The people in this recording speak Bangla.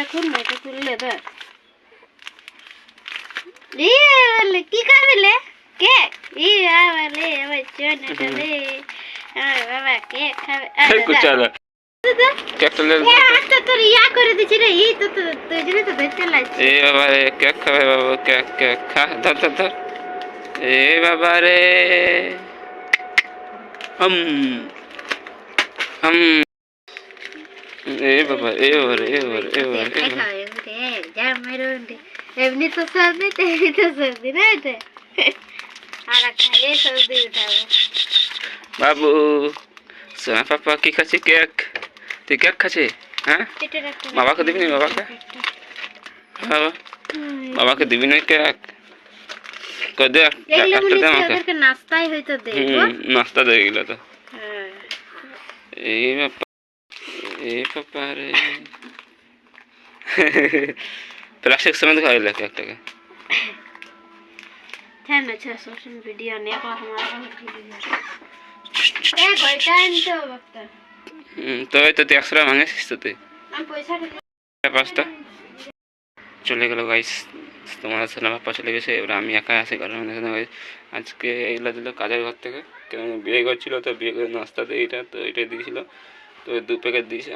এখন এটা তুললে ধর কি খাবিলে কেক বলে আমার চোনাটালে আমার বাবা কেক খাবে তোর ইয়া করে দিচ্ছি রে এই তো তুই জন্য তো দেখতে লাগছে এ বাবা রে কেক খাবে বাবা কেক কেক খা ধর ধর ধর এ বাবা রে হম হম এ বাবা এ বাবা এ বাবা এ বাবা যা মেরুন্ডি এমনি তো সর্দি তেমনি তো সর্দি না এটা আর খাইয়ে সর্দি উঠাবে বাবু সোনা পাপা কি খাচ্ছি কেক তুই কেক খাচ্ছি হ্যাঁ বাবাকে দিবি না বাবাকে বাবা বাবাকে দিবি না কেক দে একটা দে আমাকে নাস্তাই হয়তো দে নাস্তা দিয়ে গেল তো এই বাবা এই পাপা রে প্লাস্টিক समेत खाइले केकटाके ध्यान अच्छा सोशल वीडियो ने को हमारा ए गोइटा इनतो वक्त तो ये तो 100 मांगे सिस्ते हम पैसा पास्ता চলে গেল গাইস তোমাদের সাথে পাপা চলে গেছে এবার আমি একা আসি ঘরের মধ্যে গাইস আজকে এইগুলা দিল কাজের ঘর থেকে কেন বিয়ে করছিল তো বিয়ে করে নাস্তা দিয়ে এটা তো এটা দিয়েছিল তো 2 প্যাকেট দিয়েছে